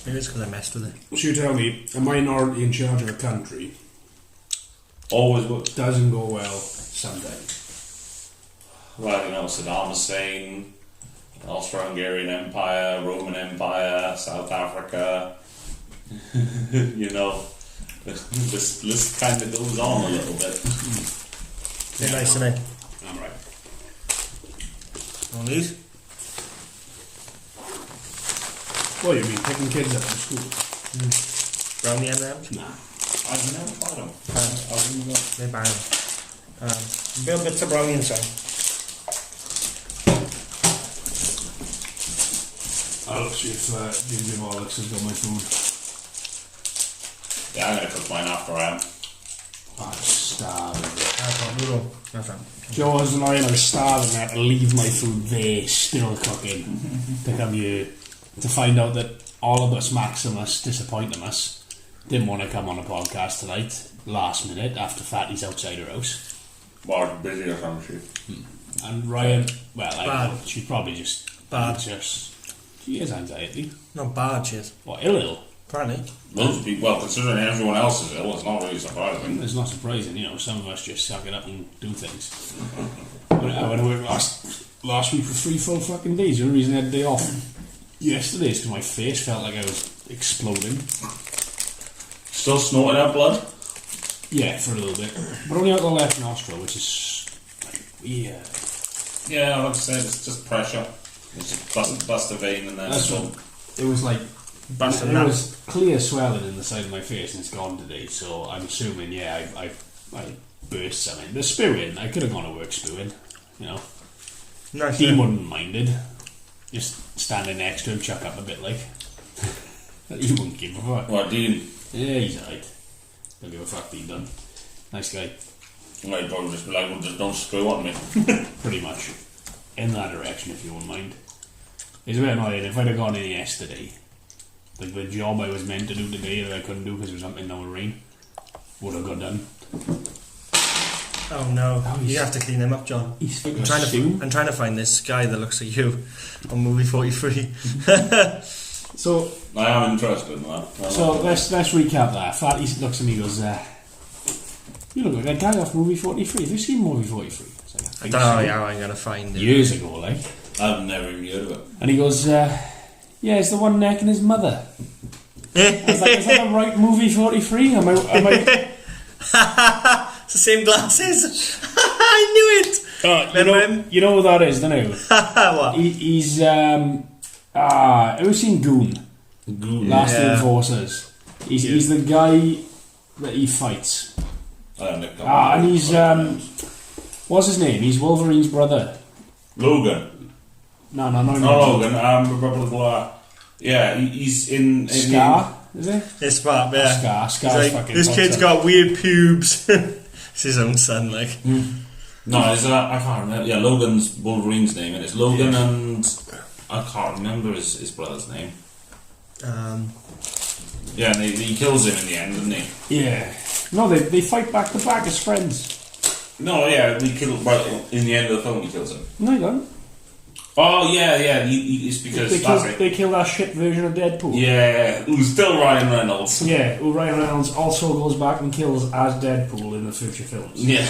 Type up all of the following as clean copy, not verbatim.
Maybe it's because I messed with it. So you tell me, a minority in charge of a country always doesn't go well sometimes. Well, Saddam Hussein, Austro-Hungarian Empire, Roman Empire, South Africa. This list kind of goes on a little bit. They're nice, isn't it? I'm right. On these? What, you mean picking kids up from school? Brownie M&M's? Nah. I've never tried them. They're bang. Build bits of brownie inside. I'll see if Ginger Bollocks has got my food. Yeah, I'm going to cook mine after I am. I'm starving. That's right. Joe was annoying, I was starving there to leave my food there, still cooking, to come here, to find out that all of us Maximus, disappointing us, didn't want to come on a podcast tonight, last minute, after Fatty's outside her house. Well, busy or something. And Ryan, well, I Bad. know, she's probably just Bad. She has anxiety. Not bad, she is. Or ill. Apparently. Loads of people, well, considering everyone else is ill, it's not really surprising. It's not surprising, some of us just suck it up and do things. When I worked last week for 3 full fucking days, the only reason I had a day off yesterday is because my face felt like I was exploding. Still snorting out blood? Yeah, for a little bit. But only out the left nostril, which is weird. Yeah, like I said, it's just pressure. It's just bust a vein and then That's it's what it was like. Busting There that. was clear swelling in the side of my face and it's gone today, so I'm assuming, I burst something. The spewing, I could have gone to work spewing, Nice. Dean wouldn't minded. Just standing next to him, chuck up a bit like. He wouldn't give a fuck. What, Dean? Yeah, he's alright. Don't give a fuck, Dean done. Nice guy. Well, he'd probably just be like, well, just don't screw on me. Pretty much. In that direction, if you wouldn't mind. It's a bit annoying. If I'd have gone in yesterday, like the job I was meant to do today that I couldn't do because it was up in the rain, would have got done. Oh no. You have to clean them up, John. I'm trying to find this guy that looks like you on movie 43. So I am interested in that. let's recap that. Fatty looks at me and goes, you look like a guy off movie 43. Have you seen movie 43? I don't know how I'm going to find it. Years ago, like. I've never even heard of it. And he goes, yeah, it's the one necking his mother. I was like, is that the right movie 43? Am I It's the same glasses. I knew it. you know who that is, don't you? What? He's have you seen Goon? Last Yeah. Enforcers. He's the guy that he fights. And he's what's his name? He's Wolverine's brother. Logan. No, Logan. Blah, blah, blah. Yeah, he's in Scar, is he? It's Spark, yeah. Scar's Like, fucking this hot kid's son. got weird pubes. It's his own son, like. No, is that, I can't remember. Yeah, Logan's Wolverine's name, and it's Logan and I can't remember his brother's name. Yeah, and he kills him in the end, doesn't he? Yeah. No, they fight back to back as friends. No, yeah, he kills. But in the end of the film, he kills him. No, he don't. Oh yeah. It's because They kill that shit version of Deadpool. Yeah, who's still Ryan Reynolds. Yeah, well, Ryan Reynolds also goes back and kills as Deadpool in the future films. Yeah.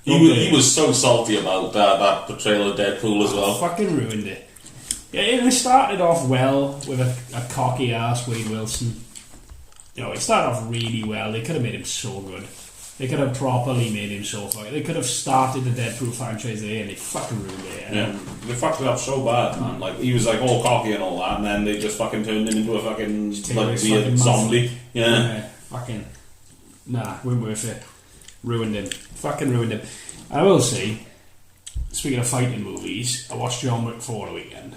He was so salty about that portrayal of Deadpool as well. Fucking ruined it. Yeah, it started off well with a cocky ass Wade Wilson. It started off really well. They could have made him so good. They could have properly made him so fucking. They could have started the Deadpool franchise there, and they fucking ruined it. Yeah, they fucked it up so bad, man. Like he was like all cocky and all that, and then they just fucking turned him into a fucking like weird zombie. Yeah, fucking nah, wasn't worth it. Ruined him. Fucking ruined him. And I will say, speaking of fighting movies, I watched John Wick 4 on the weekend.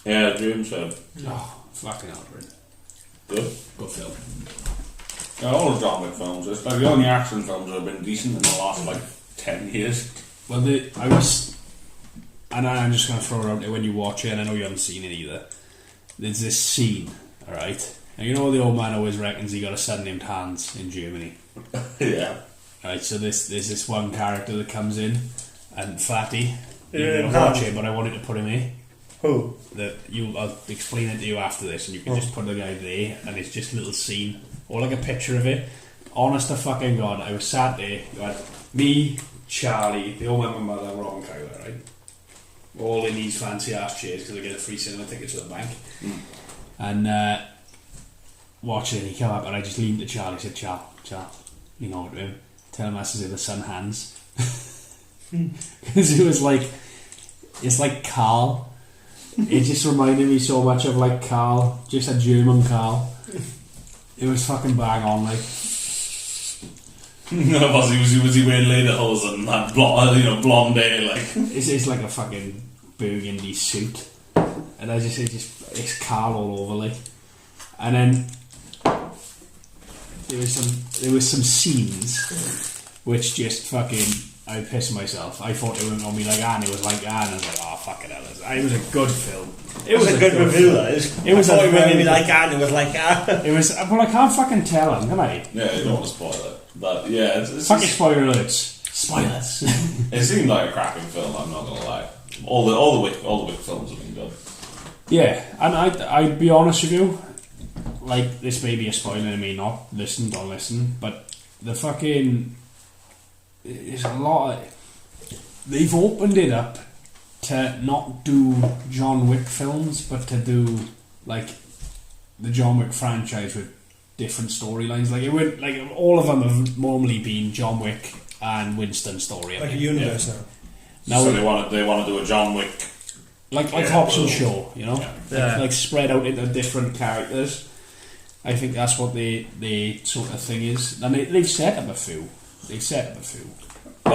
Yeah, Dream said. Oh, fucking hell, brilliant. Good film. Yeah, all the John Wick films. It's like the only action films that have been decent in the last 10 years. Well, I'm just going to throw it out there when you watch it, and I know you haven't seen it either. There's this scene, alright? And you know the old man always reckons he got a son named Hans in Germany? Yeah. Right, so there's this one character that comes in, and Fatty, you Yeah, didn't watch it, but I wanted to put him in. Who? I'll explain it to you after this, and you can just put the guy there, and it's just a little scene or like a picture of it. Honest to fucking God, I was sat there. You had me, Charlie, the old man, my mother, Rob and Kyler, right? We're all in these fancy ass chairs because I get a free cinema ticket to the bank. And watching it, he came up, and I just leaned to Charlie and said, Charlie, you know what to him? Tell him that's as if the sun hands. Because it was like, it's like Carl. It just reminded me so much of like Carl, just a German Carl. It was fucking bang on, like. was he wearing lederhosen and that blonde hair, like? It's like a fucking burgundy suit, and it's Carl all over, like. And then there was some scenes which just fucking. I pissed myself. I thought it was on me like Anne. It was like Anne. I was like, oh, fuck it. It was a good film. It was a good review, though. It was like Anne. It was like Anne. It was. Well, I can't fucking tell him, can I? Yeah, you don't want to spoil it. But yeah, it's fucking spoiler alerts. Spoilers. It seemed like a cracking film. I'm not gonna lie. All the Wick films have been good. Yeah, and I'd be honest with you. Like, this may be a spoiler. I may not don't listen. But the fucking. There's a lot of... They've opened it up to not do John Wick films, but to do, like, the John Wick franchise with different storylines. Like, it would, like, all of them have normally been John Wick and Winston story. Like a universe now. So they want to do a John Wick... Like Hobbs and Shaw, you know? Yeah. Like spread out into different characters. I think that's what the sort of thing is. And they've set up a few. The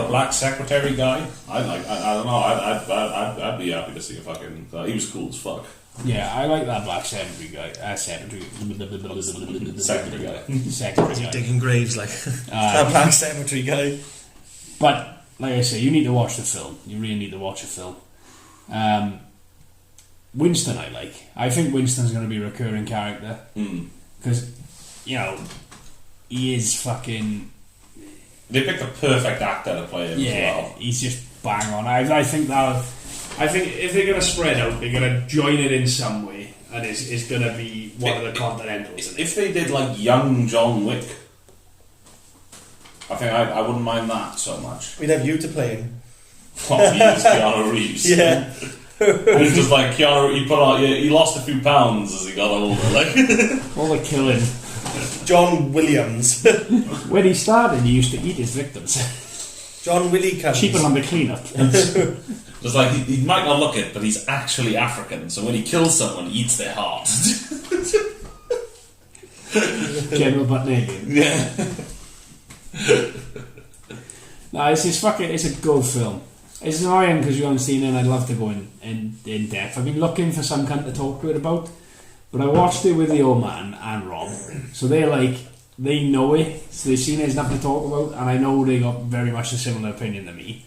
Black Secretary guy, I don't know. I'd be happy to see a fucking. He was cool as fuck. Yeah, I like that Black Secretary guy. Secretary guy. Digging graves, like that Black Secretary guy. But like I say, you need to watch the film. You really need to watch a film. Winston, I like. I think Winston's going to be a recurring character because he is fucking. They picked the perfect actor to play him as well. He's just bang on. I think if they're going to spread out, they're going to join it in some way, and it's going to be one of the Continentals. If they did like young John Wick, I think I wouldn't mind that so much. We'd have you to play him. Oh, he was Keanu Reeves. Yeah. He's just like Keanu. He lost a few pounds as he got older. Like all the killing. John Williams. When he started, he used to eat his victims. John Willie Cummings. Cheaper on the cleanup. Just like he might not look it, but he's actually African. So when he kills someone, he eats their heart. General Butnagian. Yeah. No, it's a good film. It's annoying because you haven't seen it, and I'd love to go in depth. I've been looking for some kind to talk to it about. But I watched it with the old man and Rob, so they know it, so they've seen it, there's nothing to talk about, and I know they got very much a similar opinion to me.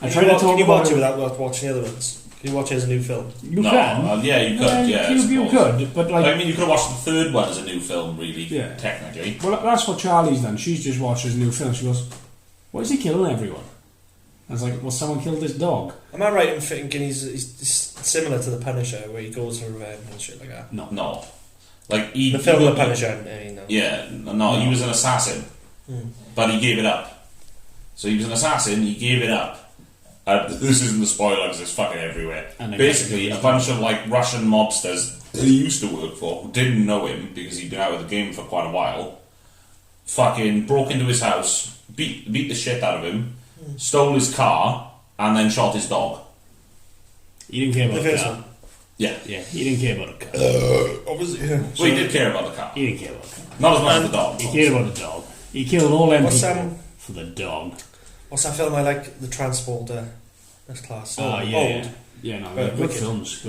Can you watch it without watching the other ones? Can you watch it as a new film? You can. Yeah, you could. You could, but like... I mean, you could have watched the third one as a new film, really, technically. Well, that's what Charlie's done. She's just watched his new film. She goes, why is he killing everyone? I was like, well, someone killed this dog. Am I right in thinking he's similar to the Punisher, where he goes for revenge and shit like that? No. Like the film The Punisher. No. Yeah, no, he was an assassin, but he gave it up. So he was an assassin. He gave it up. This isn't the spoiler because it's fucking everywhere. Basically, a bunch of like Russian mobsters that he used to work for who didn't know him because he'd been out of the game for quite a while. Fucking broke into his house, beat the shit out of him. Stole his car and then shot his dog. He didn't care about the car. Yeah, he didn't care about the car. Obviously, Well, he did care about the car. He didn't care about the car. Not as much as the dog. He cared about the dog. He killed all them people for the dog. What's that film I like? The Transporter. That's class. Oh, yeah. Old. Yeah, no, good films.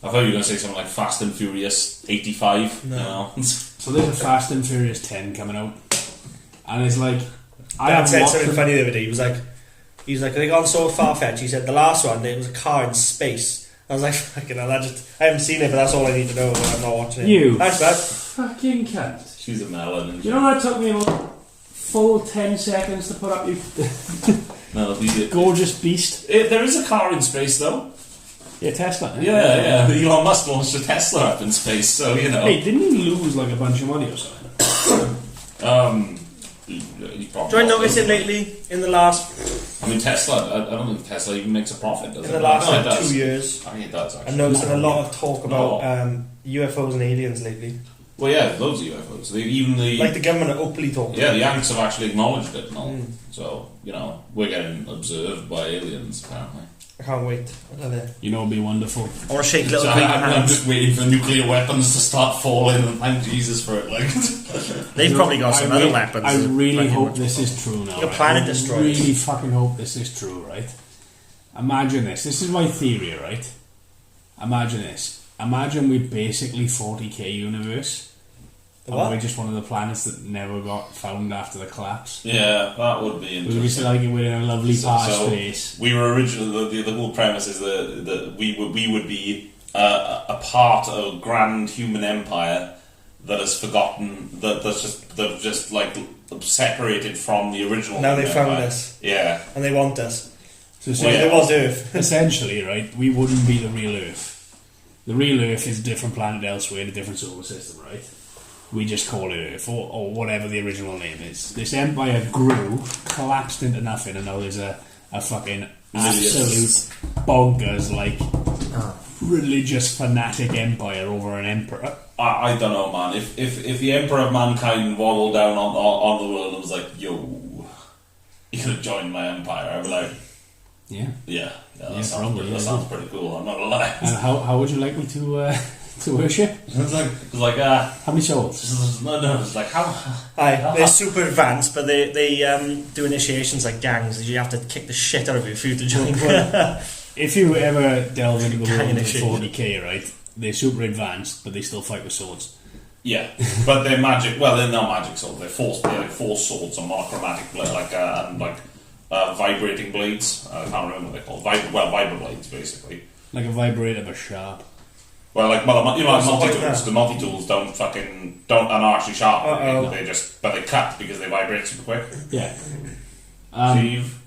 I thought you were going to say something like Fast and Furious 85. No. So there's a Fast and Furious 10 coming out. And it's like... Dad said something funny the other day. He was like, they gone so far-fetched. He said, the last one, it was a car in space. I was like, fucking hell, I haven't seen it, but that's all I need to know. I'm not watching it. You Thanks, bud. Fucking cunt. She's a melon. You know that took me about full 10 seconds to put up you... No, gorgeous beast. There is a car in space, though. Yeah, Tesla. Yeah. Elon Musk launched a Tesla up in space, so you know. Hey, didn't he lose like a bunch of money or something? Do I notice it lately in the last? I mean, Tesla. I don't think Tesla even makes a profit, does it? In the last No, it does. 2 years. I think it does. Actually. I'm noticing a lot of talk about UFOs and aliens lately. Well, yeah, loads of UFOs. Even the like the government are openly talking. Yeah, the Yanks have actually acknowledged it and all. So you know, we're getting observed by aliens apparently. I can't wait. I love it. You know, it'd be wonderful. I want to shake little So green I'm hands. just waiting for nuclear weapons to start falling and thank Jesus for it. Like They've probably got some other weapons. I really hope much this more. is true now. Like a planet destroyer. I really fucking hope this is true, right? Imagine this. This is my theory, right? Imagine this. Imagine we basically 40k universe. The what? We're just one of the planets that never got found after the collapse. yeah, that would be interesting. We're just like we're in a lovely part of So space. we were originally the whole premise is that we would be a part of a grand human empire that has forgotten that's just like separated from the original. Now they human found empire. us. Yeah. And they want us. So They want Earth. essentially, right, we wouldn't be the real Earth. The real Earth is a different planet elsewhere in a different solar system, right? We just call it Earth, or whatever the original name is. This empire grew, collapsed into nothing, and now there's a fucking absolute bonkers, like, religious fanatic empire over an emperor. I don't know, man. If the Emperor of Mankind waddled down on the world and was like, "Yo, you could join my empire," I'd be like, Yeah. that sounds pretty cool. I'm not gonna lie. And how would you like me to worship? It's like How many souls? it's like how. Aye, they're super advanced, but they do initiations like gangs. You have to kick the shit out of you for you to join one. If you ever delve into the Gang world of initiation. 40k, right, they're super advanced, but they still fight with swords. Yeah, but they're magic. Well, they're not magic swords. They're like force swords and monochromatic, vibrating blades. I can't remember what they're called. Vibra blades, basically. Like a vibrator, but sharp. Well, like multi tools. that? The multi tools don't are actually sharp. Uh-oh. They cut because they vibrate super quick. Yeah. Steve.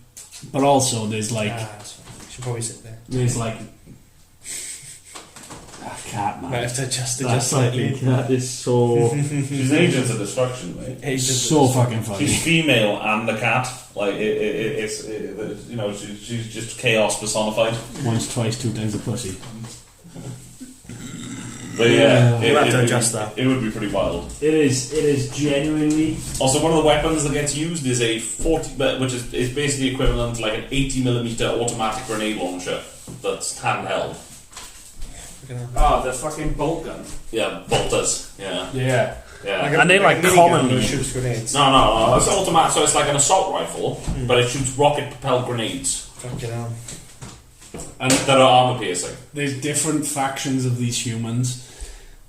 But also, there's like... That's fine. You should probably sit there. There's like... cat, man. Might have to adjust it That just slightly. fucking cat is so... She's Agents of Destruction, mate. so fucking funny. She's female and a cat. Like she's just chaos personified. Once, twice, 2 times the pussy. But yeah, You'll have to adjust that. It would be pretty wild. It is genuinely... Also, one of the weapons that gets used is a 40, which is basically equivalent to like an 80mm automatic grenade launcher that's handheld. the fucking bolt gun. Yeah, bolters. Yeah. Yeah. Yeah. And they like commonly... shoots grenades. No. It's automatic, so it's like an assault rifle, but it shoots rocket-propelled grenades. Fucking hell. And That are armor piercing. there's different factions of these humans.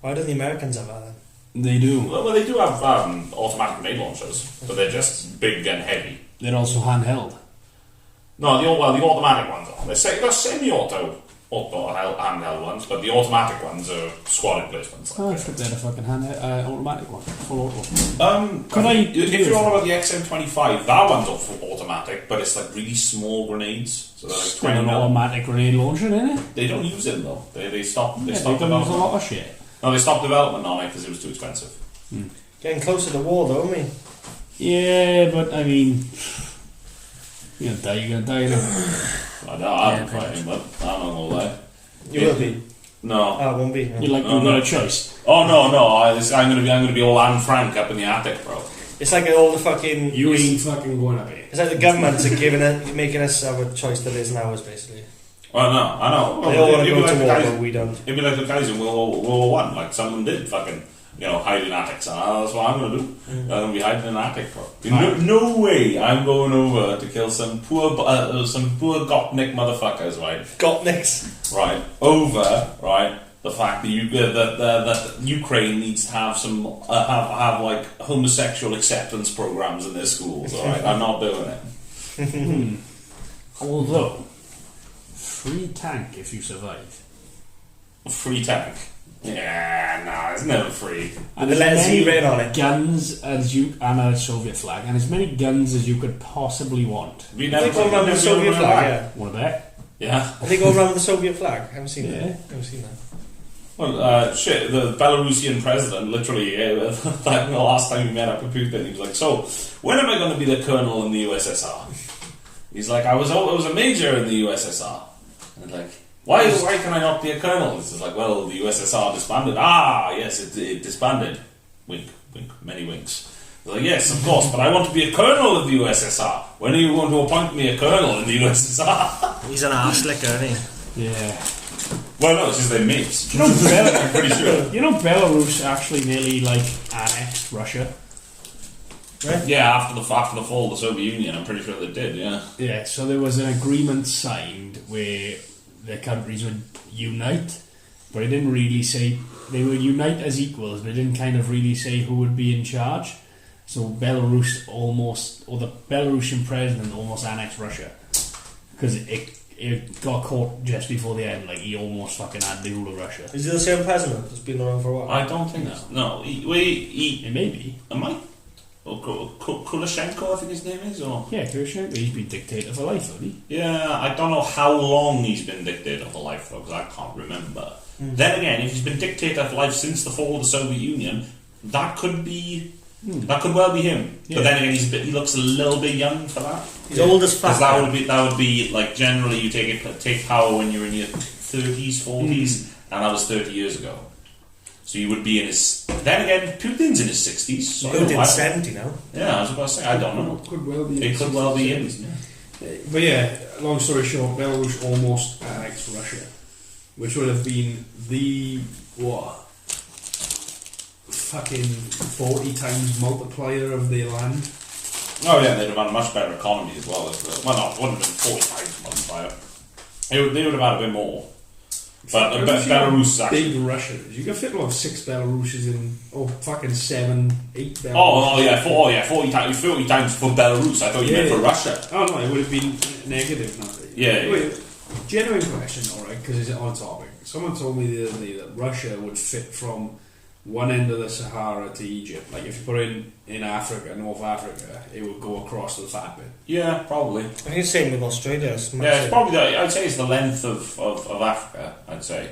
Why don't the Americans have that then? They do. Well, they do have automatic grenade launchers, but they're just big and heavy. They're also handheld. No, the automatic ones are. They're semi-auto handheld ones, but the automatic ones are squad emplacements. Oh, I think they're a fucking automatic one. Full auto. If you're on about the XM25, that one's full automatic, but it's like really small grenades. So they're like Still 20 an mil. automatic grenade launcher, innit? They don't use it though. They stopped. They They stopped don't use a development. lot of shit. No, they stopped development on it because it was too expensive. Getting closer to war though, aren't we? Yeah, but I mean... You're gonna die now. I know, I'm fighting, but I'm not gonna lie. You will be. No. Oh, it won't be. You've got a choice. Oh no! I'm gonna be all Anne Frank up in the attic, bro. It's like all the fucking... You ain't fucking going up here. It's like the governments are making us have a choice that isn't ours, basically. Well, no, I know. They all want to It'd go be to like the war, guys- but we don't. It'd be like the guys in World War One. Like someone did fucking, hide in attics, and that's what I'm gonna do. I'm gonna be hiding in an attic, bro. No way! I'm going over to kill some poor Gopnik motherfuckers, right? Gopniks. Right over, right. The fact that that Ukraine needs to have some have like homosexual acceptance programs in their schools. All right, I'm not doing it. Although, free tank if you survive. Free tank. Yeah, nah, it's never free. And The as letters many he written on it. guns as you... And a Soviet flag. And as many guns as you could possibly want. Have you I think one of the Soviet flag, yeah. Want to bet? Yeah. And they go around with the Soviet flag. I haven't seen Yeah. that. Never seen that. Well, shit, the Belarusian president, literally, like the last time he met up with Putin, he was like, so, when am I going to be the colonel in the USSR? He's like, I was a major in the USSR. And like, why can I not be a colonel? He's like, well, the USSR disbanded. Ah, yes, it disbanded. Wink, wink, many winks. He's like, yes, of course, but I want to be a colonel of the USSR. When are you going to appoint me a colonel in the USSR? He's an arse licker, isn't he? Yeah. Well, no, it's just their mates. You know, I'm pretty sure. You know, Belarus actually nearly annexed Russia. Right? Yeah, after the fall of the Soviet Union, I'm pretty sure they did. Yeah. Yeah. So there was an agreement signed where the countries would unite, but it didn't really say they would unite as equals. But it didn't kind of really say who would be in charge. So the Belarusian president almost annexed Russia because it got caught just before the end. Like, he almost fucking had the rule of Russia. Is he the same president that's been around for a while? I don't think so. No, It may be. Am I? Kuleshenko, I think his name is, or? Yeah, Kuleshenko. He's been dictator for life, hasn't he? Yeah, I don't know how long he's been dictator for life, though, because I can't remember. Then again, if he's been dictator for life since the fall of the Soviet Union, that could be... That could well be him. Yeah. But then again, he looks a little bit young for that. He's old as fuck. Because that would be like, generally you take power when you're in your 30s, 40s, and that was 30 years ago. So you would be in his... Then again, Putin's in his 60s. So Putin's 70 now. Yeah, I was about to say, I don't know. Could well be. It could well be him. But yeah, long story short, Belarus almost annexed Russia, which would have been the fucking 40 times multiplier of their land. Oh yeah, they'd have had a much better economy as well. Well, no, it wouldn't have been 40 times multiplier. They would have had a bit more. But Belarus is actually... Big Russia. You could fit like 6 Belaruses in... Oh, fucking 7, 8 Belaruses. Oh yeah, 40 times for Belarus. I thought you meant for Russia. Oh no, it would have been negative, not it? Yeah. Wait, genuine question, alright, because it's on topic. Someone told me the other day that Russia would fit from one end of the Sahara to Egypt. Like, if you put it in Africa, North Africa, it would go across the fat bit. Yeah, probably. I think it's the same with Australia. It's probably I'd say it's the length of Africa, I'd say.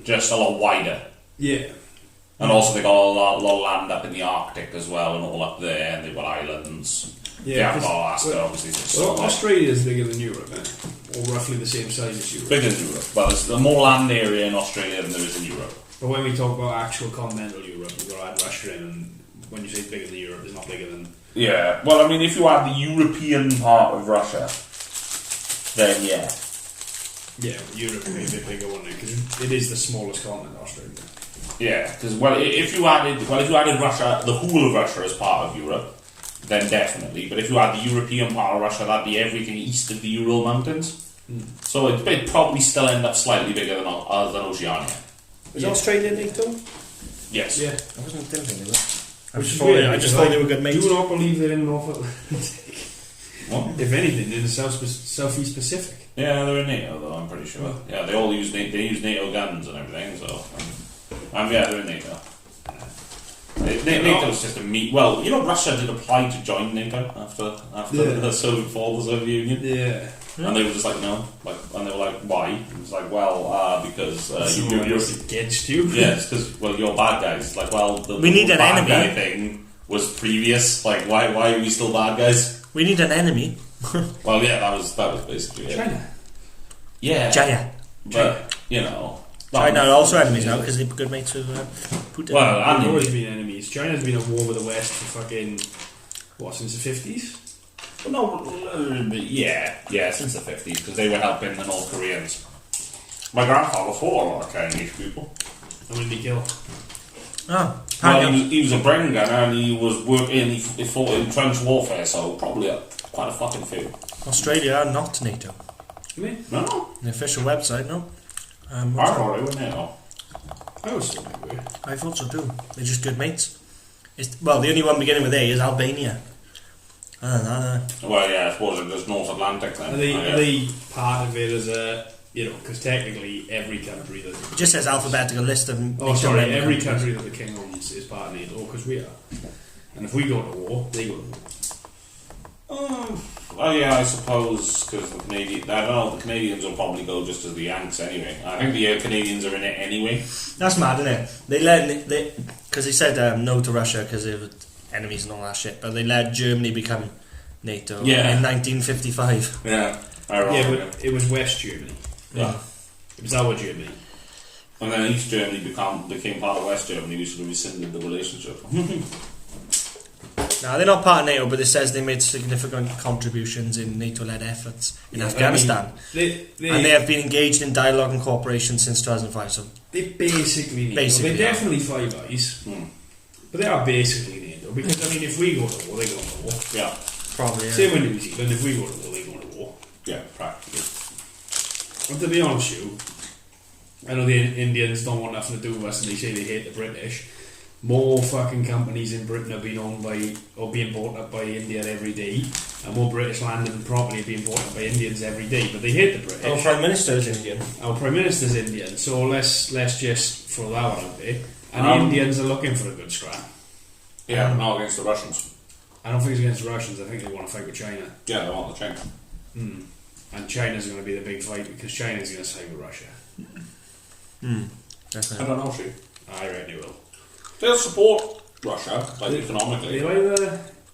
Just a lot wider. Yeah. And also they got a lot of land up in the Arctic as well, and all up there, and they've got islands. Yeah, got Alaska, obviously. Well, Australia is bigger than Europe, isn't it? Or roughly the same size as Europe. Bigger than Europe. Well, there's more land area in Australia than there is in Europe. But when we talk about actual continental Europe, we've got to add Russia in, and when you say it's bigger than Europe, it's not bigger than... Yeah, well, I mean, if you add the European part of Russia, then yeah. Yeah, Europe would be a bit bigger, wouldn't it? Because it is the smallest continent, Australia. Yeah, because, if you added Russia, the whole of Russia as part of Europe, then definitely. But if you add the European part of Russia, that'd be everything east of the Ural Mountains. So it'd probably still end up slightly bigger than Oceania. Is Australia NATO? Yes. Yeah. I wasn't thinking of that. I just Like, thought they were good mates. Do not believe they're in North Atlantic. What? If anything, in the Southeast Pacific. Yeah, they're in NATO though, I'm pretty sure. Yeah, they all use NATO guns and everything, so... yeah, they're in NATO. NATO's just a meat... Well, you know, Russia did apply to join NATO after the Soviet fall of the Soviet Union. Yeah. And they were just like, no. And they were like, why? And it's like, well, because... you're against you? Yes, because, well, you're bad guys. It's like, well, we need an bad enemy. Guy thing was previous. Like, why are we still bad guys? We need an enemy. Well, yeah, that was basically it. China. Yeah. China. But, you know... China are also enemies now because they're good mates with Putin. Well, they've always been enemies. China's been at war with the West for fucking... What, since the 50s? Well, no, yeah, since the 50s, because they were helping the North Koreans. My grandfather fought a lot of Chinese people. How many did he kill? Oh, well, he was a brain gunner and he was working. He fought in trench warfare, so probably quite a fucking few. Australia are not NATO. Me? No. The official website, no. I thought they were NATO. I always thought they were. I thought so too. They're just good mates. The only one beginning with A is Albania. Well, yeah, I suppose there's North Atlantic then. Are they part of it as a... You know, because technically every country that... It just says alphabetical list of... every country that the king owns is part of NATO, because we are. And if we go to war, they go to war. Oh yeah, I suppose because the Canadian. I don't know. The Canadians will probably go just as the Yanks anyway. I think the Canadians are in it anyway. That's mad, isn't it? They let because they said no to Russia because they were enemies and all that shit, but they let Germany become NATO in 1955. Yeah, but it was West Germany. Yeah, it was our Germany. And then East Germany became part of West Germany. We should have rescinded the relationship. No, they're not part of NATO, but it says they made significant contributions in NATO-led efforts in Afghanistan. And they have been engaged in dialogue and cooperation since 2005. So they basically NATO. They're definitely Five Eyes, but they are basically NATO. Because, I mean, if we go to war, they go to war. Yeah. Probably, yeah. Same with New Zealand. If we go to war, they go to war. Yeah, practically. And to be honest with you, I know the Indians don't want nothing to do with us and they say they hate the British. More fucking companies in Britain are being owned by or being bought up by India every day, and more British land and property are being bought up by Indians every day. But they hate the British. Our Prime Minister is Indian. Our Prime Minister's Indian, so let's just throw that one out there. And the Indians are looking for a good scrap. Yeah, not against the Russians. I don't think it's against the Russians. I think they want to fight with China. Yeah, they want the China. And China's going to be the big fight because China's going to side with Russia. Definitely. I don't know, she. I reckon they will. They'll support Russia, like economically.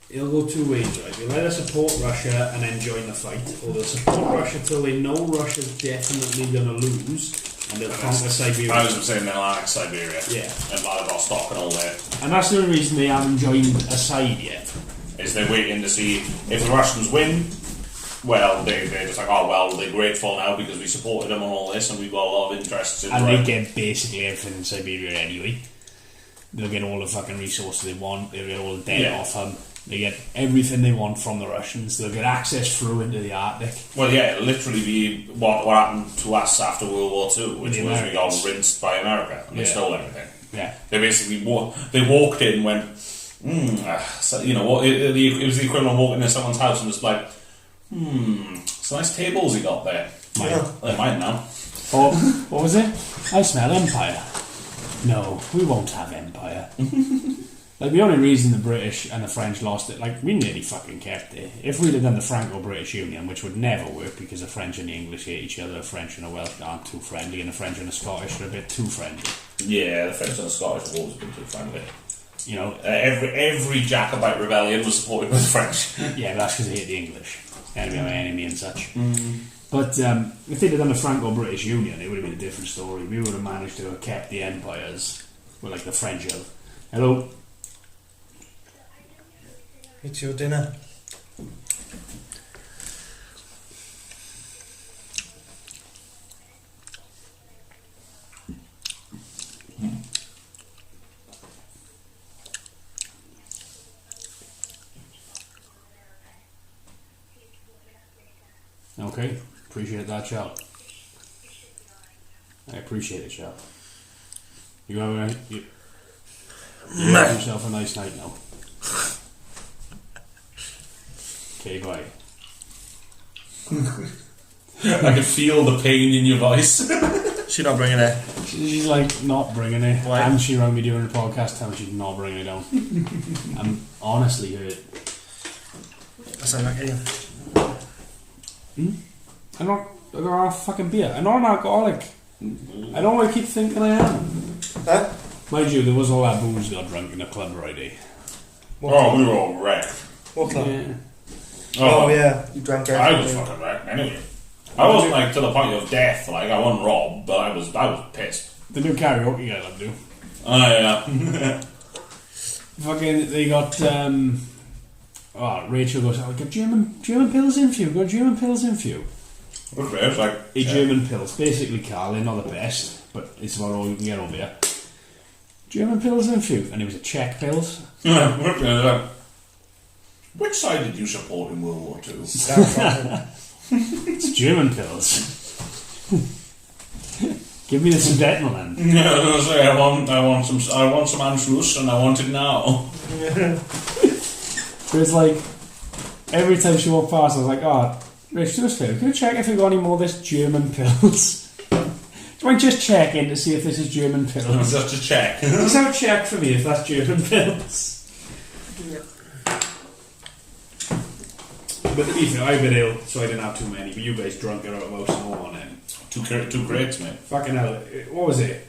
It'll go two ways, right? They'll either support Russia and then join the fight, or they'll support Russia till they know Russia's definitely going to lose, and they'll conquer Siberia. I was saying they'll annex Siberia. Yeah. And Vladivostok and all that. And that's the only reason they haven't joined a side yet. Is they're waiting to see if the Russians win. Well, they're just like, oh well, they're grateful now because we supported them on all this and we've got a lot of interests in and they get basically everything in Siberia anyway. They'll get all the fucking resources they want, they'll get all the debt off them, they get everything they want from the Russians, they'll get access through into the Arctic. Well, yeah, it'll literally be what happened to us after World War II, which was we got rinsed by America and they stole everything. Yeah. They basically they walked in and went, so, you know, what it was the equivalent of walking in someone's house and just like, some nice tables he got there. They might now. Oh, what was it? I smell empire. No, we won't have empire. Like, the only reason the British and the French lost it, like, we nearly fucking kept it. If we'd have done the Franco-British Union, which would never work because the French and the English hate each other, the French and the Welsh aren't too friendly, and the French and the Scottish are a bit too friendly. Yeah, the French and the Scottish have always been too friendly. You know, every Jacobite rebellion was supported by the French. Yeah, but that's because they hate the English. Enemy of my enemy and such. But if they'd have done the Franco-British Union, it would have been a different story. We would have managed to have kept the empires, well, like the French have. Hello? It's your dinner. Okay, appreciate that, Charles. I appreciate it, Charles. You have yourself a nice night now. Okay, bye. I can feel the pain in your voice. She's not bringing it. She's like not bringing it. Why? And she rang me during the podcast telling me she's not bringing it down. I'm honestly hurt. I sound like you. I don't have fucking beer. I'm not an alcoholic. I don't want to keep thinking I am. Huh? Mind you, there was all that booze got drunk in the club Friday. We were all wrecked. What club? Yeah. Oh yeah, you drank everything. I was fucking wrecked anyway. I wasn't like to the point of death, like I wasn't robbed, but I was pissed. The new karaoke guy I'll do. Oh yeah. Fucking, they got, Rachel goes, oh, got German pills in for you, got German pills in for you. Okay, it's like German pills, basically Carl, they're not the best, but it's about all you can get over here. German pills in for you, and it was a Czech pills. Which side did you support in World War II? It's German pills. Give me the Sudetenland. Yeah, I was gonna say I want some Anschluss and I want it now. But it's like every time she walked past, I was like, "Oh, Rich, do us a favour. Can you check if we've got any more of this German pills? Do you mind just checking to see if this is German pills? Just to check. Just have a check for me if that's German pills." But to be fair, I've been ill, so I didn't have too many. But you guys drunk it out of some more on them. Two crates, mate. Fucking hell! What was it?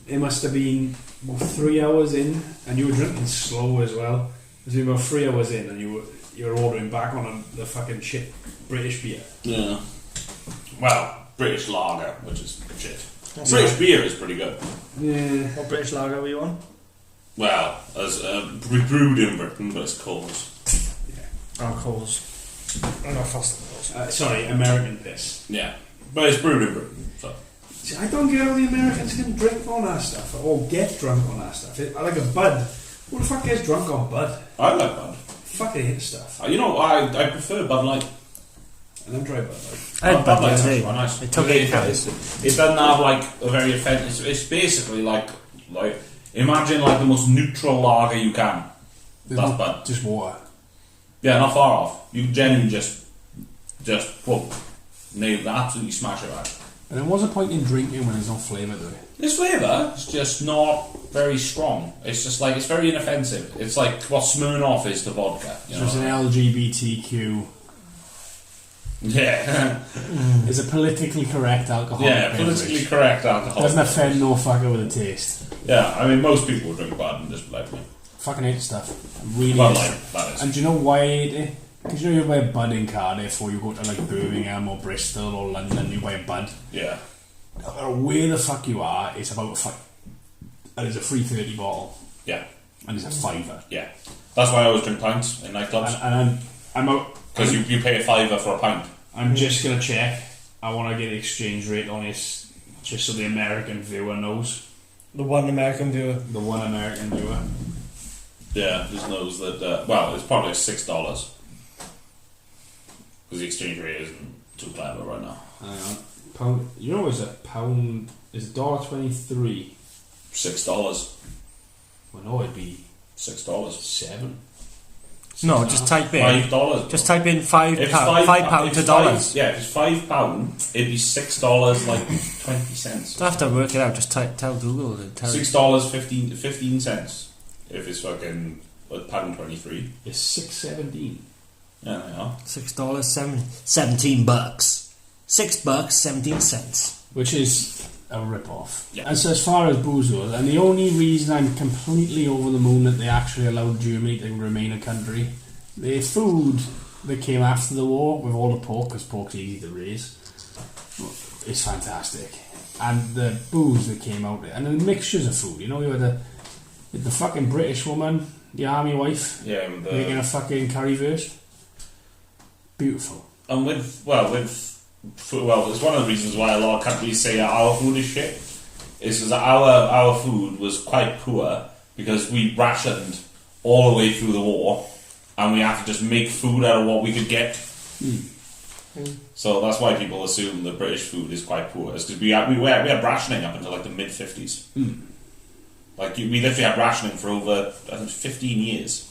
It must have been about 3 hours in, and you were drinking slow as well. It was about 3 hours in, and you were ordering back on the fucking shit British beer. Yeah. Well, British lager, which is shit. British beer is pretty good. Yeah. What British lager were you on? Well, as brewed in Britain, but it's Coles. Oh, Coles. I'm not fast on those. Sorry, American piss. Yeah. But it's brewed in Britain, so. See, I don't get how the Americans can drink on that stuff, or get drunk on that stuff. I like a Bud. Who the fuck gets drunk on Bud? I like Bud. Fucking hate stuff. You know, I prefer Bud Light. And I'm dry Bud Light. I had Bud Light's Light. actually quite nice. It took 8 calories. It doesn't have like a very offensive. It's basically like imagine like the most neutral lager you can. That's Bud. Just water. Yeah, not far off. You genuinely just whoa, nail that, absolutely smash it right. And then what's the point in drinking when there's no flavour to it? This flavour is just not very strong. It's just like, it's very inoffensive. It's like what Smirnoff is to vodka. So it's an LGBTQ. Yeah. It's a politically correct alcohol. Yeah, politically correct alcohol. Doesn't offend no fucker with a taste. Yeah, I mean, most people drink Bud and just like me. Fucking hate stuff. Really Bud hate Light, it. that is. And do you know why I hate it? Because you know you buy a Bud in Cardiff, or you go to like Birmingham or Bristol or London, you buy a Bud. Yeah. No matter where the fuck you are, it's about and it's a free 30 bottle. Yeah. And it's a fiver. Yeah. That's why I always drink pints in nightclubs. And I'm out. Because you pay a fiver for a pint. I'm just going to check. I want to get the exchange rate on this, just so the American viewer knows. The one American viewer. The one American viewer. Yeah, just knows that, well, it's probably $6. Because the exchange rate isn't too clever right now. Pound. You know, is a pound is $1.23. $6. Well, no, it'd be $6. 7. No, just type in. $5. Just type in £5 If to dollars. Yeah, if it's £5, it'd be $6 like 20 cents. Don't have to work it out. Just tell Google. Tell $6 15 cents. If it's fucking £1.23. It's $6.17. Yeah, they are. $6, 17 bucks. $6, 17 cents. Which is a rip-off. Yeah. And so as far as booze goes, and the only reason I'm completely over the moon that they actually allowed Germany to remain a country, the food that came after the war, with all the pork, because pork's easy to raise, is fantastic. And the booze that came out, and the mixtures of food, you know, you had the fucking British woman, the army wife, making a fucking currywurst. Beautiful. And it's one of the reasons why a lot of countries say that our food is shit, is because our food was quite poor because we rationed all the way through the war, and we had to just make food out of what we could get. So that's why people assume that British food is quite poor. It's because we had rationing up until like the mid-50s. Like we literally had rationing for over, I think, 15 years.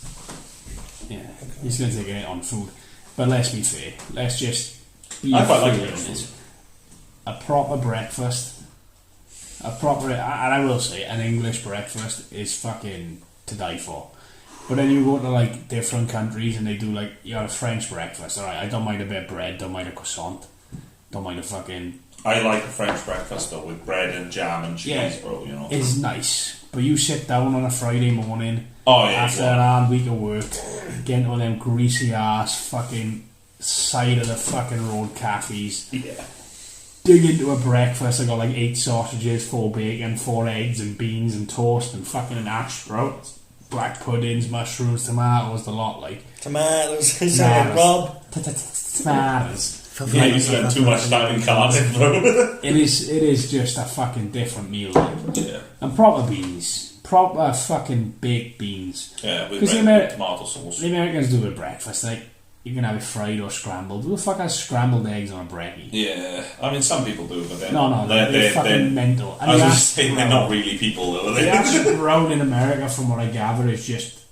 Yeah, he's going to take a hit on food. But let's be fair. Let's just be I quite fair like on British this. food. A proper breakfast, and I will say, an English breakfast is fucking to die for. But then you go to like different countries and they do like, you got a French breakfast. Alright, I don't mind a bit of bread, don't mind a croissant, don't mind a fucking... I like a French breakfast though, with bread and jam and cheese, bro, you know. It's nice. But you sit down on a Friday morning after yeah. an hard week of work, get into them greasy ass fucking side of the fucking road cafes. Yeah. Dig into a breakfast. I got like 8 sausages, 4 bacon, 4 eggs and beans and toast and fucking an hash sprouts, black puddings, mushrooms, tomatoes, the lot like. Tomatoes. Sorry, Rob. Tomatoes. Yeah, you spend too much time in Cardiff, bro. It is just a fucking different meal. Like. Yeah. And proper beans. Proper fucking baked beans. Yeah, with tomato sauce. The Americans do it breakfast. Like, you can have it fried or scrambled. Who the fuck has scrambled eggs on a brekkie? Yeah, I mean, some people do, but they're fucking mental. And I was just saying, they're not really people, though, are they? The ash brown in America, from what I gather, is just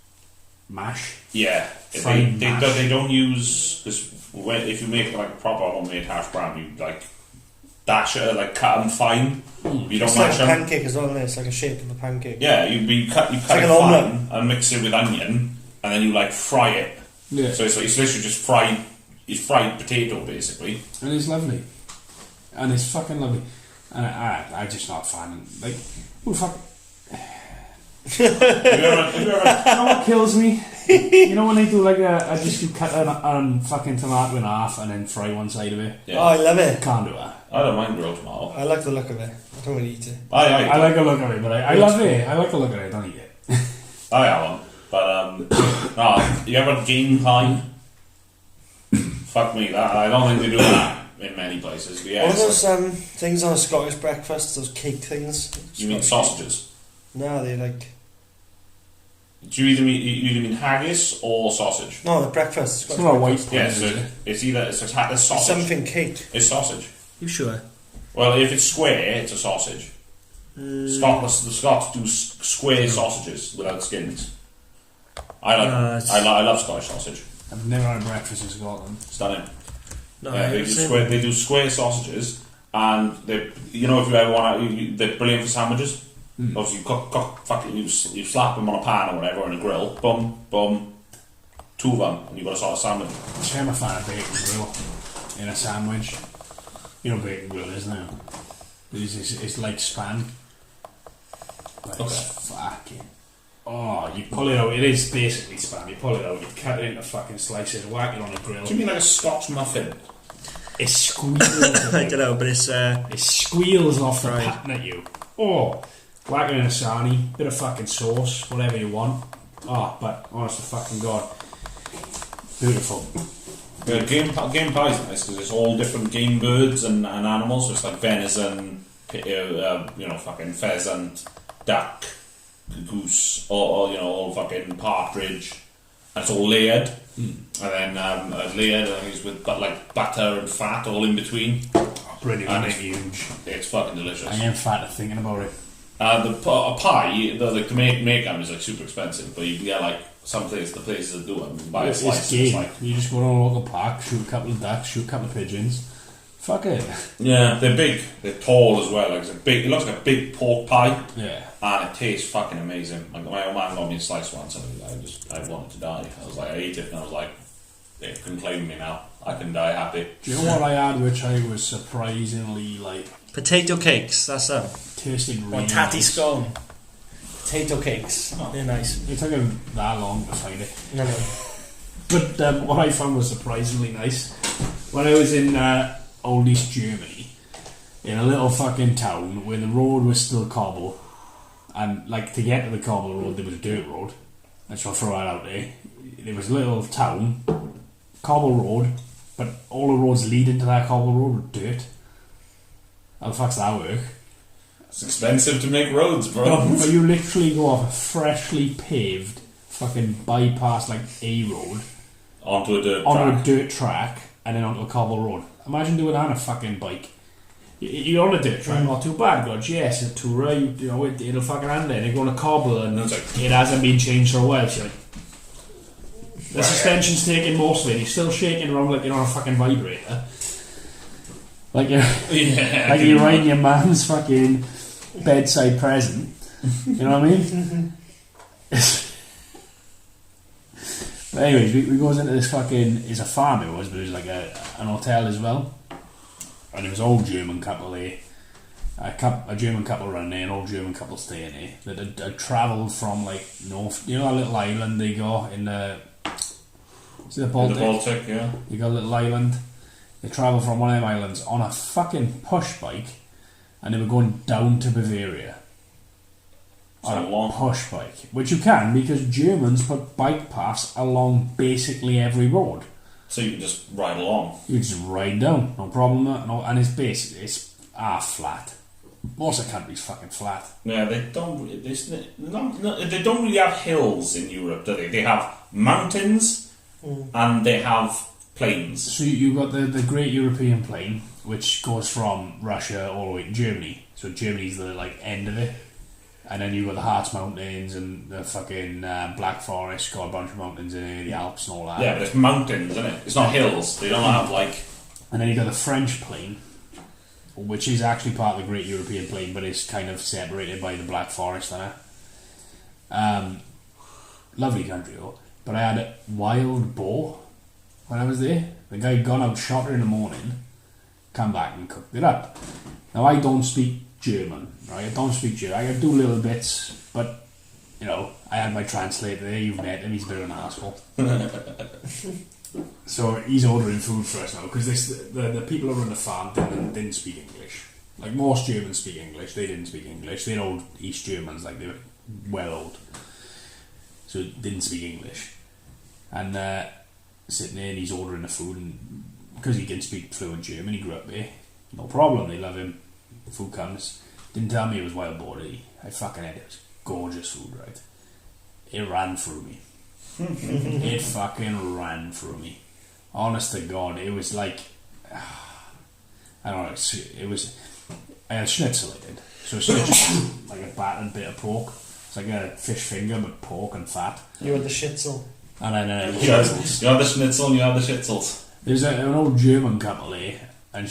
mash. Yeah, they don't use... Cause if you make like a proper homemade hash brown, you like dash it, like cut them fine. You don't it's mash like a them. pancake as well, isn't it? It's like a shape of a pancake. Yeah, you cut like it fine and mix it with onion, and then you like fry it Yeah. So it's literally just fried. It's fried potato basically. And it's lovely. And it's fucking lovely. And I'm just not a fan. Like, who the fuck? Have you ever You know what kills me? You know when they do like I just do cut a fucking tomato in half and then fry one side of it? Yeah. Oh, I love it. Can't do that. I don't mind grilled tomato. I like the look of it. I don't really eat it. I like the look of it, but I love it. I like the look of it, I don't eat it. I haven't. But, no, you ever had game pie? Fuck me, that. I don't think they do that in many places. But yeah, What are those things on a Scottish breakfast? Those cake things? you mean sausages? No, they're like... Do you either mean haggis or sausage? No, the breakfast. It's not a white Yeah, bread, so is it? it's either it's sausage. It's something cake. It's sausage. You sure? Well, if it's square, it's a sausage. The Scots do square sausages without skins. I love Scottish sausage. I've never had breakfast in Scotland. Stunning. No, Yeah, they do square sausages, and they, you know, if you ever want, they're brilliant for sandwiches. Obviously, you slap them on a pan or whatever on a grill, boom, two of them, and you've got a sort of sandwich. I'm a fan of bacon grill in a sandwich. You know what bacon grill is now? It's like Spam. But it's fucking... Oh, you pull it out, it is basically Spam. You pull it out, you cut it into fucking slices, whack it on a grill. Do you mean like a Scotch muffin? It squeals. I don't know, but it's... It squeals off the Right. pattern at you. Oh, whack it in a sarnie, bit of fucking sauce, whatever you want. Oh, but honest to fucking God, beautiful. Yeah, game pie is nice because it's all different game birds and animals. So it's like venison, fucking pheasant, duck, goose, or all fucking partridge. And it's all layered. And then layered, I think it's with like butter and fat all in between. Brilliant, And it's huge. It's fucking delicious. I am fat at thinking about it. A pie, to make them is like super expensive, but you can get like the places that do them, buy a slice. It's game. Like, You just go to a local park, shoot a couple of ducks, shoot a couple of pigeons. Fuck it. yeah, they're big, they're tall as well. Like it looks like a big pork pie, Yeah. and it tastes fucking amazing. Like my old man got me a slice once, and I wanted to die. I was like, I ate it, and I was like, they can claim me now. I can die happy. Do you know what I had, which I was surprisingly like Potato cakes, that's them. tasted really Or tatty nice. scone. Potato cakes. Oh. They're nice. It took him that long to find it. No. But what I found was surprisingly nice. When I was in old East Germany, in a little fucking town where the road was still cobble, and like to get to the cobble road there was a dirt road. I shall throw that out there. There was a little town, cobble road, but all the roads leading to that cobble road were dirt. How the fuck's that work? It's expensive to make roads, bro. But you literally go off a freshly paved fucking bypass like a road onto a dirt track and then onto a cobble road. Imagine doing that on a fucking bike. You're on a dirt track, not too bad, God. Yes, it's too right. It'll fucking hand there. You're going to cobble and It's like- it hasn't been changed for a while. So the suspension's taking most of it. You're still shaking around like you're on a fucking vibrator. Like you're, like you're riding your man's fucking bedside present. You know what I mean? But anyways, we goes into this fucking... It's a farm it was, but it was like an hotel as well. And there was an old German couple there. A German couple running there, an old German couple staying there. That had travelled from like north... You know that little island they got in the... Is it the Baltic? The Baltic, yeah. You got a little island. They travelled from one of them islands on a fucking push bike, and they were going down to Bavaria on a long push bike, which you can because Germans put bike paths along basically every road. So you can just ride along. You just ride down, no problem. No, and it's flat. Most of the country's fucking flat. Yeah, they don't. They don't really have hills in Europe, do they? They have mountains and they have plains. So you've got the Great European Plain, which goes from Russia all the way to Germany. So Germany's the like end of it. And then you've got the Harz Mountains and the fucking Black Forest, got a bunch of mountains in there, the Alps and all that. Yeah, but it's mountains, isn't it? It's not hills. They don't have like... And then you've got the French Plain, which is actually part of the Great European Plain, but it's kind of separated by the Black Forest and it. Lovely country though. but I had a wild boar when I was there. The guy had gone out, shot her in the morning, come back and cooked it up. Now, I don't speak German, right? I don't speak German. I can do little bits, but, you know, I had my translator there. You've met him. He's a bit of an asshole. So he's ordering food for us now, because the people who run the farm didn't speak English. Like, most Germans speak English. They didn't speak English. They're old East Germans, like, they were well old. So didn't speak English. And sitting there and he's ordering the food, and because he can speak fluent German, he grew up there. No problem, they love him. The food comes. Didn't tell me it was wild boar. I fucking had it. It was gorgeous food, right? It ran through me. It fucking ran through me. Honest to God, it was like, I don't know, it was, I had schnitzel I did. So schnitzel, like a battered bit of pork. It's like a fish finger, but pork and fat. You had the schnitzel. And then you had the schnitzel and you had the schitzels. There's an old German couple there, and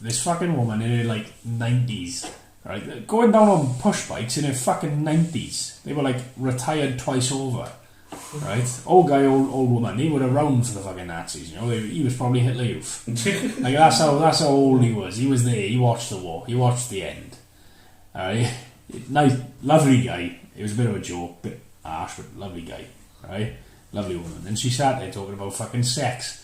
this fucking woman in her like 90s, right, going down on push bikes in her fucking 90s. They were like retired twice over. Right, old guy, old woman. He were around for the fucking Nazis. You know, he was probably Hitler Youth. Like that's how old he was. He was there. He watched the war. He watched the end. Alright, nice, lovely guy. It was a bit of a joke, bit harsh, but lovely guy. Right, lovely woman. And she sat there talking about fucking sex.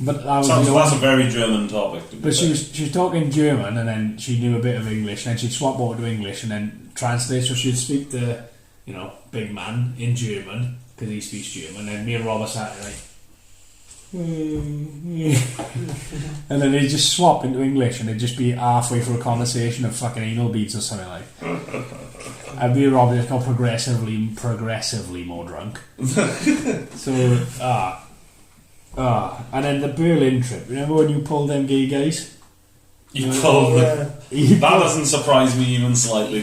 But that's a very German topic. But she was talking German, and then she knew a bit of English, and then she'd swap over to English, and then translate. So she'd speak to, you know, big man in German, because he speaks German, and me and Rob sat there like, and then they'd just swap into English, and they'd just be halfway through a conversation of fucking anal beads or something like. And me and Rob just got progressively more drunk. So, and then the Berlin trip. Remember when you pulled them gay guys? That doesn't surprise me even slightly.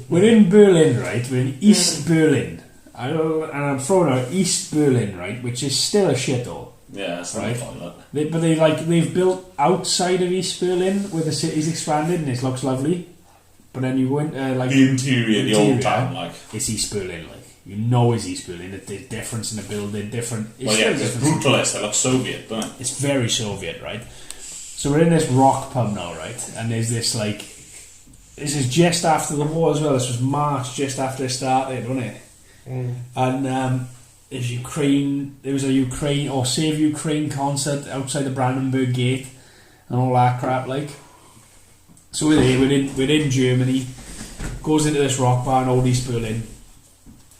We're in Berlin, right? We're in East Berlin. And I'm throwing out East Berlin, right? Which is still a shithole. Yeah, it's right. Like that. They've built outside of East Berlin where the city's expanded and it looks lovely. But then you go into like the interior, the old town, like it's East Berlin, like you know it's East Berlin. The difference in the building, different. It's brutalist. It looks Soviet, doesn't it? It's very Soviet, right? So we're in this rock pub now, right? And there's this like, this is just after the war as well. This was March, just after it started, wasn't it? And there was a Ukraine or Save Ukraine concert outside the Brandenburg Gate and all that crap, like. So we're in Germany, goes into this rock bar in old East Berlin,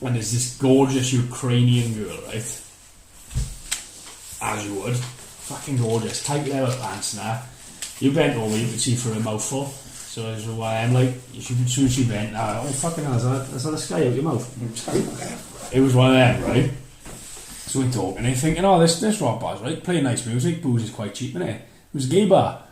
and there's this gorgeous Ukrainian girl, right? As you would. Fucking gorgeous, tight leather pants now. You bent over, you could see through a mouthful. So that's why I'm like, as soon as she bent, oh fucking hell, is that a sky out your mouth? It was one of them, right? So we're talking, and I'm thinking, oh, this rock bar's right, playing nice music, booze is quite cheap, innit? It was a gay bar.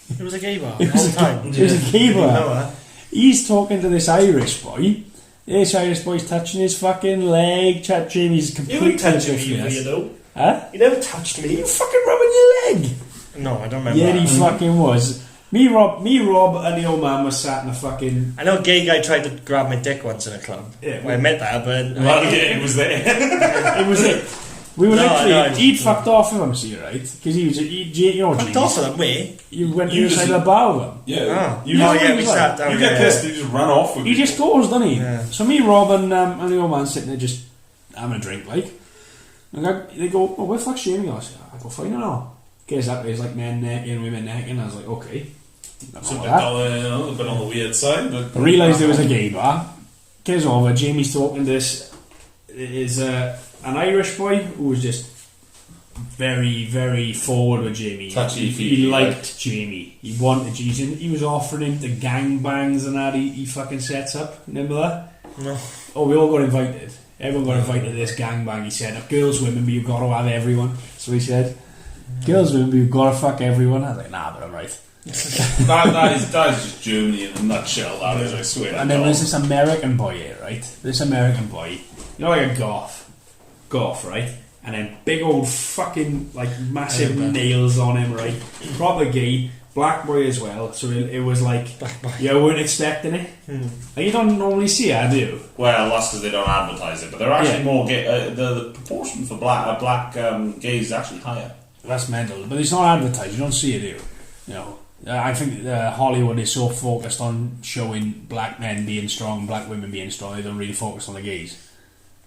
It was a gay bar the whole time. It was a gay bar. He's talking to this Irish boy. This Irish boy's touching his fucking leg. Jamie's completely. You were touching me, you know. Huh? You never touched me. You fucking rubbing your leg. No, I don't remember. Yeah, he fucking was. Me, Rob, and the old man was sat in a fucking. I know a gay guy tried to grab my dick once in a club. Yeah, well, I met that, but it was there. It was it. We were literally. He'd fucked off with him, see, right? Because he was, you know, fucked off with him. Where you went inside the bar with him. Yeah. We sat down. You get pissed. He just ran off with you. He just goes, doesn't he? Yeah. So me, Rob, and the old man sitting there just having a drink, like. And they go, oh, where the fuck's Jamie? I go, fine, I know. Guess that is like men necking, women necking. And I was like, okay. It's a bit on the weird side. But I realised there was a gay bar. Goes over, Jamie's talking to this. Is an Irish boy who was just very, very forward with Jamie. He liked Jamie. He wanted Jamie. He was offering him the gangbangs and that he fucking sets up. Remember that? No. Oh, we all got invited. Everyone got invited to this gangbang. He said, girls, women, but you've got to have everyone. So he said, girls, women, but you've got to fuck everyone. I was like, nah, but I'm right. that is just Germany in a nutshell, that is, I swear. And then there's this American boy here, right? This American boy, you know, like a goth, right? And then big old fucking, like, massive nails on him, right? Proper gay, black boy as well. So it was like Black boy. you weren't expecting it. Like, you don't normally see it, do you? Well, that's because they don't advertise it, but they're actually more gay. The proportion for black gays is actually higher. That's mental, but it's not advertised. You don't see it, do you? You know, I think Hollywood is so focused on showing black men being strong, black women being strong. They don't really focus on the gays.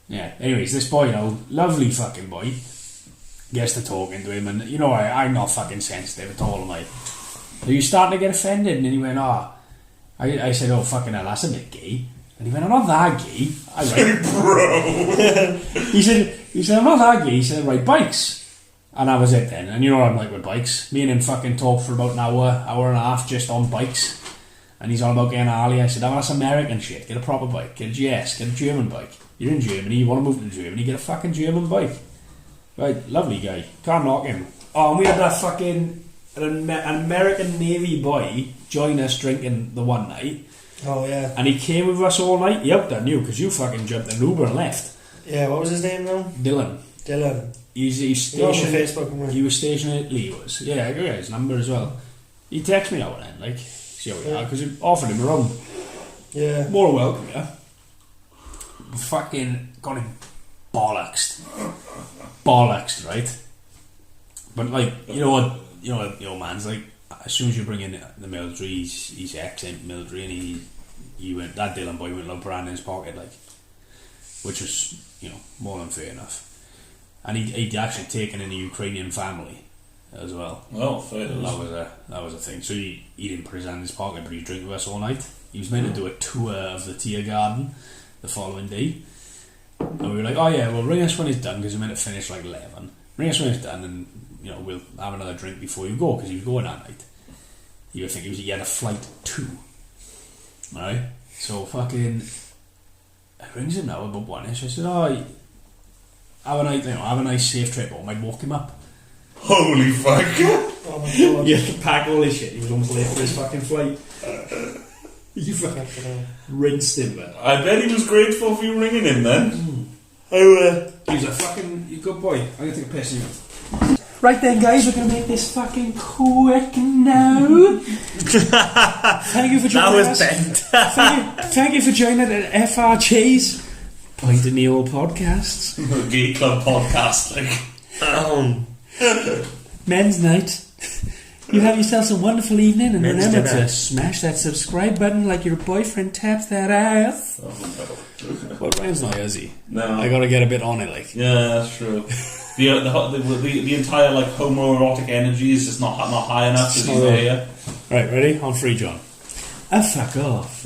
Yeah. Anyways, this boy, you know, lovely fucking boy, gets to talking to him, and you know, I'm not fucking sensitive at all, am I? So you starting to get offended, and then he went, I said, oh fucking hell, that's a bit gay. And he went, I'm not that gay. I went, Bro. he said, I'm not that gay. He said, right, bikes. And that was it then. And you know what I'm like with bikes. Me and him fucking talked for about an hour and a half just on bikes. And he's all about getting a Harley. I said, oh, that's American shit. Get a proper bike. Get a GS. Get a German bike. You're in Germany. You want to move to Germany. Get a fucking German bike. Right, lovely guy. Can't knock him. Oh, and we had that fucking... An American Navy boy join us drinking the one night. Oh, yeah. And he came with us all night. He upped on you because you fucking jumped an Uber and left. Yeah, what was his name now? Dylan. He's stationed. Facebook. He was stationed at Lee. Yeah, I got his number as well. He texted me out then, like, see how we are, because he offered him a room. Yeah. More welcome, yeah. Fucking got him bollocks, right? But like, you know what the old man's like. As soon as you bring in the military, he's ex-military, and he went, that Dylan boy went like brand in his pocket, like, which was, you know, more than fair enough. And he'd actually taken in a Ukrainian family as well. Well, fair that was a thing. So he didn't put his hand in his pocket, but he drank with us all night. He was meant to do a tour of the Tier Garden the following day, and we were like, oh yeah, well, ring us when it's done, because we're meant to finish like 11. Ring us when it's done, and you know, we'll have another drink before you go, because he was going that night. You would think he had a flight 2. Alright? So fucking I rings him now about 1ish. I said, oh, have a nice safe trip home. I'd walk him up. Holy fuck. Oh my god. You had to pack all his shit. He was almost late for his fucking flight. You fucking rinsed him, man. I bet he was grateful for you ringing him then. He was a fucking good boy. I'm going to take a piss of you. Right then, guys, we're going to make this fucking quick now. Thank you for joining us. That was bent. Thank you for joining at FRG's Point in the Old Podcasts. Gay Club Podcast, like. Men's night. You have yourselves a wonderful evening, and Men's remember dinner. to smash that subscribe button like your boyfriend taps that ass. Well, Ryan's not, is he? No. I gotta get a bit on it, like. Yeah, that's true. The entire like homoerotic energy is just not high enough to be there. Right, ready? On 3, John. Fuck off.